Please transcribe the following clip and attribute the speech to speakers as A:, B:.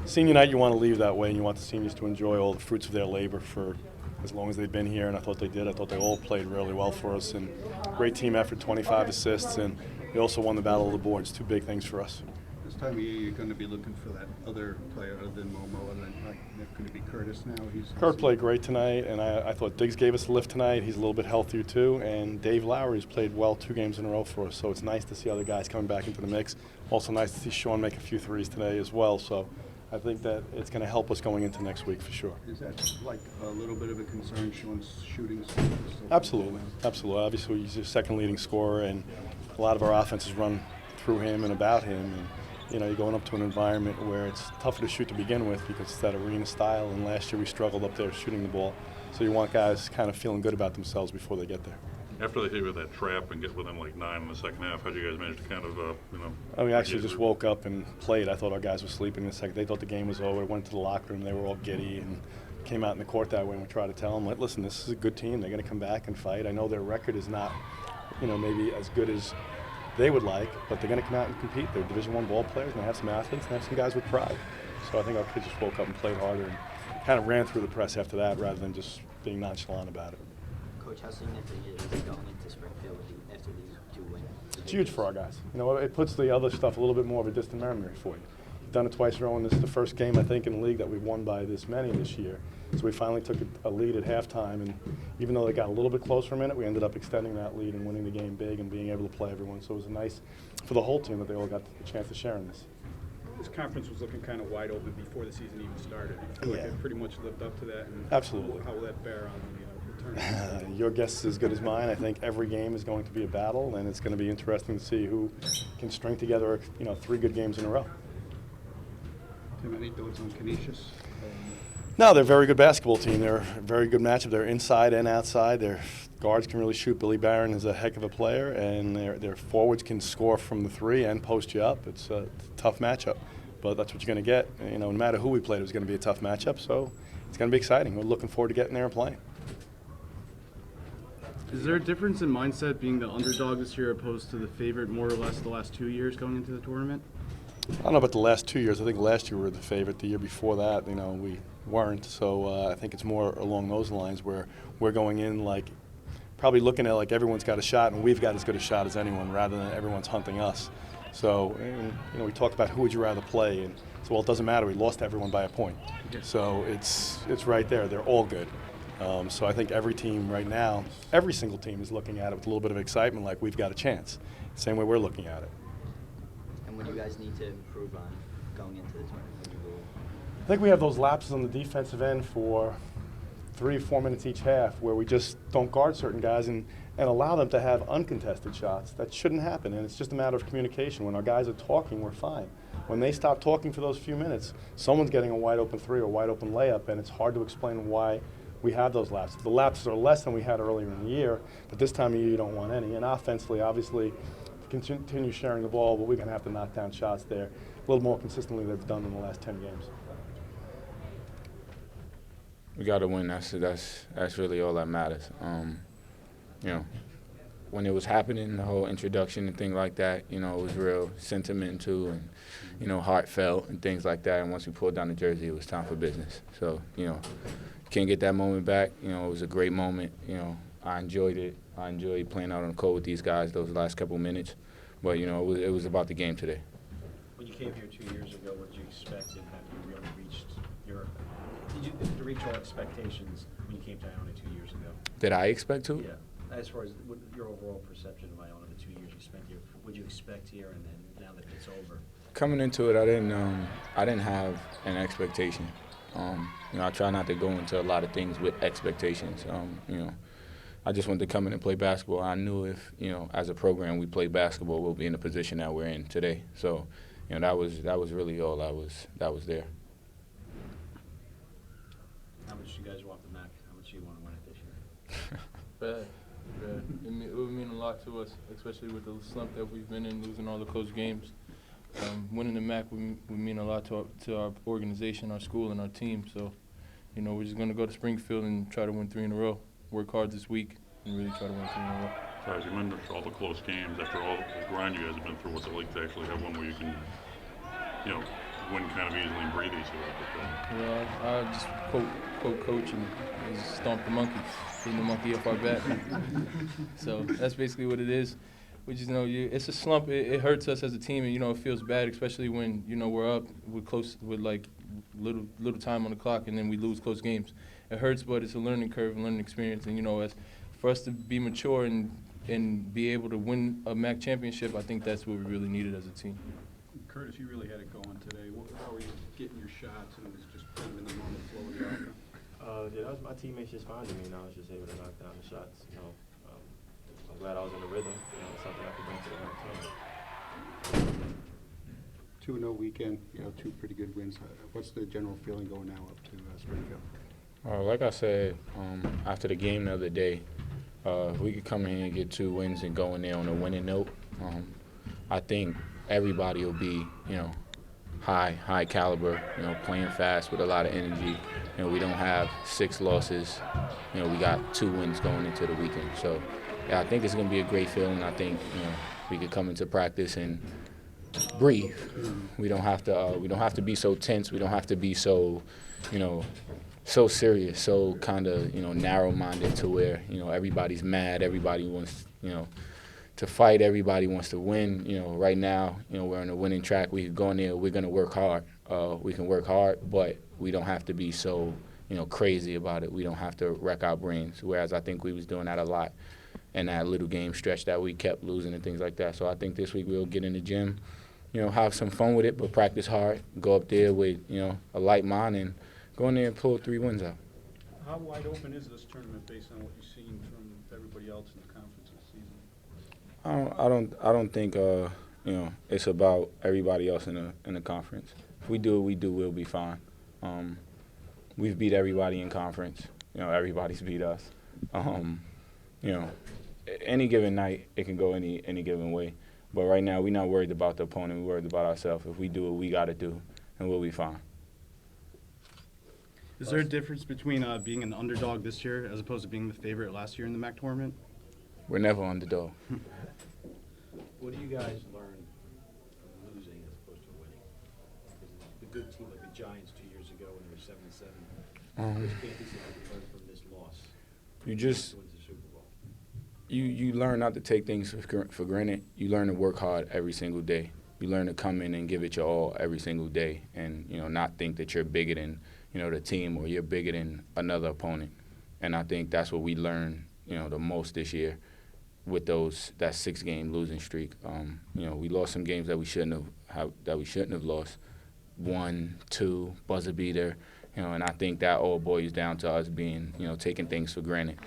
A: Senior night, you want to leave that way, and you want the seniors to enjoy all the fruits of their labor for as long as they've been here, and I thought they did. I thought they all played really well for us, and great team effort, 25 assists, and they also won the battle of the boards. Two big things for us.
B: This time of year, you're going to be looking for that other player other than Momo, and then it's going to be Curtis now.
A: Kurt played great tonight, and I thought Diggs gave us a lift tonight. He's a little bit healthier too, and Dave Lowry's played well 2 games in a row for us, so it's nice to see other guys coming back into the mix. Also nice to see Sean make a few threes today as well, so I think that it's going to help us going into next week for sure.
B: Is that like a little bit of a concern, Sean's shooting?
A: Absolutely, absolutely. Obviously, he's the second leading scorer, and a lot of our offenses run through him and about him. And you know, you're going up to an environment where it's tougher to shoot to begin with because it's that arena style, and last year we struggled up there shooting the ball. So you want guys kind of feeling good about themselves before they get there.
C: After they hit you with that trap and get within like 9 in the second half, how did you guys manage to kind of,
A: We actually just woke up and played. I thought our guys were sleeping in the second. They thought the game was over. Went to the locker room. They were all giddy and came out in the court that way, and we tried to tell them, like, listen, this is a good team. They're going to come back and fight. I know their record is not, maybe as good as they would like, but they're going to come out and compete. They're Division I ball players, and they have some athletes, and they have some guys with pride. So I think our kids just woke up and played harder and kind of ran through the press after that rather than just being nonchalant about it.
D: Coach, how significant is it going into Springfield after these 2 wins?
A: It's huge for our guys. It puts the other stuff a little bit more of a distant memory for you. We've done it twice in a row, and this is the first game, I think, in the league that we've won by this many this year. So we finally took a lead at halftime, and even though they got a little bit close for a minute, we ended up extending that lead and winning the game big and being able to play everyone. So it was nice for the whole team that they all got the chance to share in this.
E: This conference was looking kind of wide open before the season even started. I feel like it pretty much lived up to that. And
A: absolutely.
E: How will that bear on the return?
A: Your guess is as good as mine. I think every game is going to be a battle, and it's going to be interesting to see who can string together, 3 good games in a row.
B: Tim, any thoughts on Canisius?
A: No, they're a very good basketball team. They're a very good matchup. They're inside and outside. Their guards can really shoot. Billy Barron is a heck of a player, and their forwards can score from the 3 and post you up. It's a tough matchup, but that's what you're going to get. No matter who we played, it was going to be a tough matchup, so it's going to be exciting. We're looking forward to getting there and playing.
F: Is there a difference in mindset being the underdog this year opposed to the favorite more or less the last 2 years going into the tournament?
A: I don't know about the last 2 years. I think last year we were the favorite. The year before that, we weren't. So I think it's more along those lines where we're going in like probably looking at like everyone's got a shot and we've got as good a shot as anyone rather than everyone's hunting us. So, we talked about who would you rather play, and so, well, it doesn't matter. We lost everyone by a point. So it's right there. They're all good. So I think every team right now, every single team is looking at it with a little bit of excitement like we've got a chance. Same way we're looking at it.
D: And what do you guys need to improve on going into the tournament?
A: I think we have those lapses on the defensive end for 3 or 4 minutes each half where we just don't guard certain guys and allow them to have uncontested shots. That shouldn't happen, and it's just a matter of communication. When our guys are talking, we're fine. When they stop talking for those few minutes, someone's getting a wide open 3 or wide open layup, and it's hard to explain why we have those lapses. The lapses are less than we had earlier in the year, but this time of year you don't want any. And offensively, obviously, to continue sharing the ball, but we're going to have to knock down shots there a little more consistently than they've done in the last 10 games.
G: We got to win. That's really all that matters. When it was happening, the whole introduction and things like that, it was real sentimental and, heartfelt and things like that. And once we pulled down the jersey, it was time for business. So, can't get that moment back. It was a great moment. I enjoyed it. I enjoyed playing out on the court with these guys those last couple minutes. But, it was about the game today.
H: When you came here 2 years ago, what did you expect, and have you really reached did you reach all expectations when you came to Iona 2 years ago?
G: Did I expect to?
H: Yeah. As far as your overall perception of Iona, the 2 years you spent here, what did you expect here, and then now that it's over?
G: Coming into it, I didn't have an expectation. I try not to go into a lot of things with expectations. I just wanted to come in and play basketball. I knew if, as a program we play basketball, we'll be in the position that we're in today. So, that was really all that was there.
H: How much do you guys want the MAAC? How much do you want to win it this year?
I: Bad. It would mean a lot to us, especially with the slump that we've been in, losing all the close games. Winning the MAAC would mean a lot to our organization, our school, and our team. So, we're just going to go to Springfield and try to win 3 in a row. Work hard this week and really try to win 3 in a row.
C: So as you mentioned, all the close games, after all the grind you guys have been through, what's it like to actually have one where you can, win kind of easily and breathe easily.
I: Well, I just quote coach and just stomp the monkey, getting the monkey off our back. So that's basically what it is. Which is, it's a slump. It hurts us as a team, and it feels bad, especially when we're up with like little time on the clock, and then we lose close games. It hurts, but it's a learning curve, and learning experience, and as for us to be mature and be able to win a MAAC championship, I think that's what we really needed as a team.
E: Curtis, you really had it going today. How were you getting your shots, and it was just kind of in the normal flow of the offense?
J: Yeah, that was my teammates just finding me, and I was just able to knock down the shots. I'm glad I was in the rhythm. It's something I could bring to the next team.
B: 2-0 weekend, 2 pretty good wins. What's the general feeling going now up to Springfield?
G: Like I said, after the game the other day, if we could come in here and get 2 wins and go in there on a winning note, I think everybody will be, high caliber, playing fast with a lot of energy. We don't have 6 losses. We got 2 wins going into the weekend. So, yeah, I think it's going to be a great feeling. I think, we could come into practice and breathe. We don't have to be so tense. We don't have to be so, so serious, so kind of, narrow-minded to where, everybody's mad. Everybody wants, to fight. Everybody wants to win. Right now, we're on a winning track. We go in there. We're going to work hard. We can work hard, but we don't have to be so, crazy about it. We don't have to wreck our brains, whereas I think we was doing that a lot in that little game stretch that we kept losing and things like that. So I think this week we'll get in the gym, have some fun with it, but practice hard, go up there with, a light mind and go in there and pull 3 wins out.
E: How wide open is this tournament based on what you've seen from everybody else in the conference this season?
G: I don't think it's about everybody else in the conference. If we do what we do, we'll be fine. We've beat everybody in conference. Everybody's beat us. Any given night it can go any given way. But right now we're not worried about the opponent. We're worried about ourselves. If we do what we got to do, and we'll be fine.
F: Is there a difference between being an underdog this year as opposed to being the favorite last year in the MAAC tournament?
G: We're never underdog.
H: What do you guys learn from losing as opposed to winning? Because the good team like the Giants 2 years ago when they were 7-7, which can't be something to learn from this loss?
G: You just
H: wins the Super Bowl.
G: you learn not to take things for granted. You learn to work hard every single day. You learn to come in and give it your all every single day, and not think that you're bigger than the team or you're bigger than another opponent. And I think that's what we learned the most this year with that 6-game losing streak. We lost some games that we shouldn't have lost. 1, 2, buzzer beater, and I think that all boils down to us being taking things for granted.